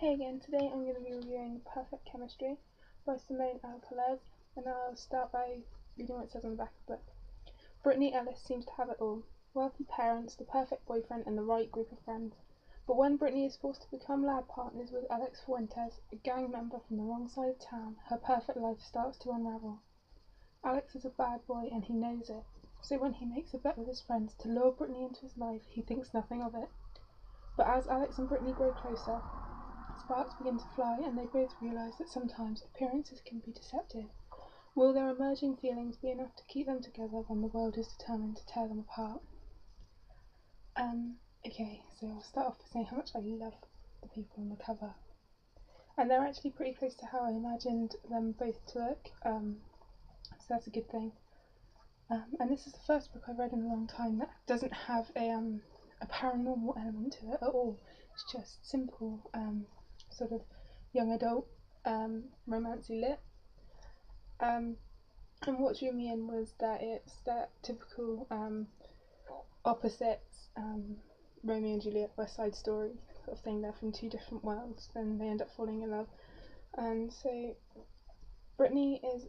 Hey again, today I'm going to be reviewing Perfect Chemistry by Simone Elkeles, and I'll start by reading what it says on the back of the book. Brittany Ellis seems to have it all. Wealthy parents, the perfect boyfriend, and the right group of friends. But when Brittany is forced to become lab partners with Alex Fuentes, a gang member from the wrong side of town, her perfect life starts to unravel. Alex is a bad boy and he knows it, so when he makes a bet with his friends to lure Brittany into his life, he thinks nothing of it. But as Alex and Brittany grow closer, sparks begin to fly, and they both realise that sometimes appearances can be deceptive. Will their emerging feelings be enough to keep them together when the world is determined to tear them apart? Okay, so I'll start off by saying how much I love the people on the cover. And they're actually pretty close to how I imagined them both to look, so that's a good thing. And this is the first book I've read in a long time that doesn't have a paranormal element to it at all. It's just simple, sort of young adult, romancy lit. And what drew me in was that it's that typical opposites, Romeo and Juliet, West Side Story sort of thing. They're from two different worlds, then they end up falling in love. And so Brittany is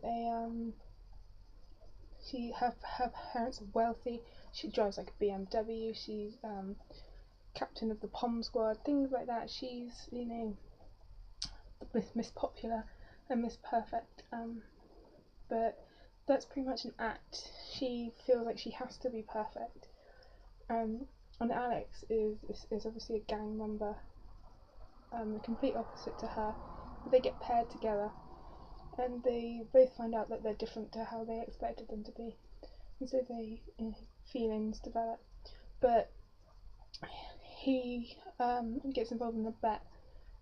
her parents are wealthy. She drives like a BMW. She's captain of the pom squad, things like that. She's, you know, Miss Popular and Miss Perfect, but that's pretty much an act. She feels like she has to be perfect, and Alex is obviously a gang member, the complete opposite to her. They get paired together, and they both find out that they're different to how they expected them to be, and so they, you know, feelings develop. But he gets involved in a bet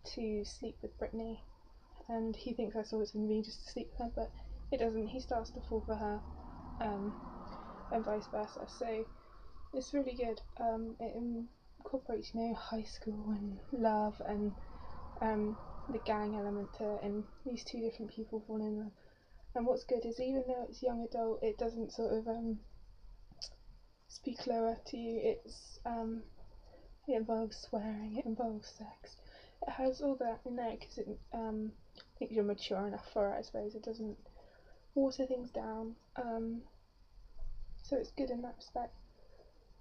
to sleep with Brittany, and he thinks that's all it's going to be, just to sleep with her, but it doesn't. He starts to fall for her, and vice versa. So it's really good. It incorporates, you know, high school and love and the gang element to it, and these two different people fall in love. And what's good is, even though it's young adult, it doesn't sort of speak lower to you. It involves swearing, it involves sex, it has all that in there because it thinks you're mature enough for it, I suppose. It doesn't water things down, so it's good in that respect.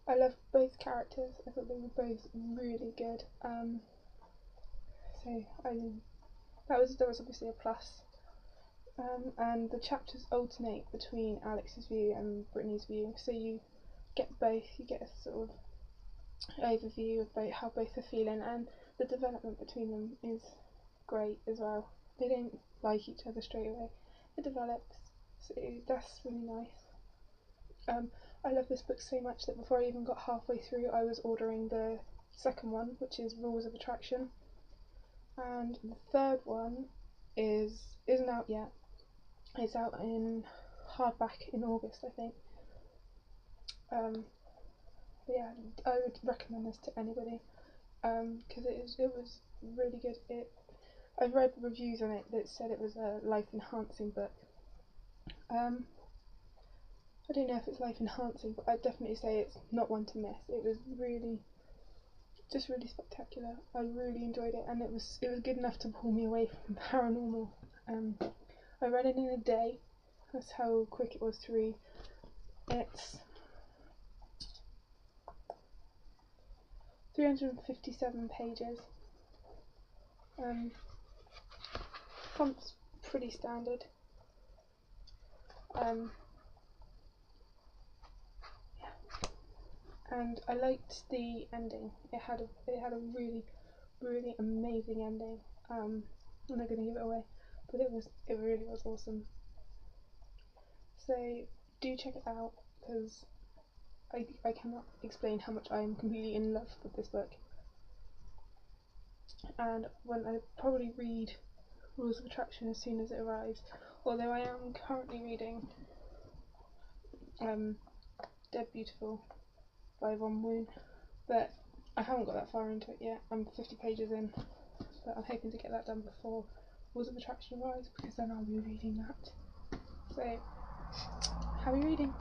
I love both characters. I thought they were both really good, so that was obviously a plus. And the chapters alternate between Alex's view and Brittany's view, so you get both. You get a sort of overview of how both are feeling, and the development between them is great as well. They don't like each other straight away. It develops, so that's really nice. I love this book so much that before I even got halfway through, I was ordering the second one, which is Rules of Attraction, and the third one isn't out yet. It's out in hardback in August, I think. But yeah, I would recommend this to anybody, because it was really good. I've read reviews on it that said it was a life-enhancing book. I don't know if it's life-enhancing, but I'd definitely say it's not one to miss. It was really spectacular. I really enjoyed it, and it was good enough to pull me away from paranormal. I read it in a day. That's how quick it was to read. It's 357 pages. Font's pretty standard. Yeah. And I liked the ending. It had a really amazing ending. I'm not going to give it away, but it really was awesome. So do check it out, because I cannot explain how much I am completely in love with this book. And when I probably read Rules of Attraction as soon as it arrives, although I am currently reading Dead Beautiful by Von Woon, but I haven't got that far into it yet. I'm 50 pages in, but I'm hoping to get that done before Rules of Attraction arrives, because then I'll be reading that. So, happy reading!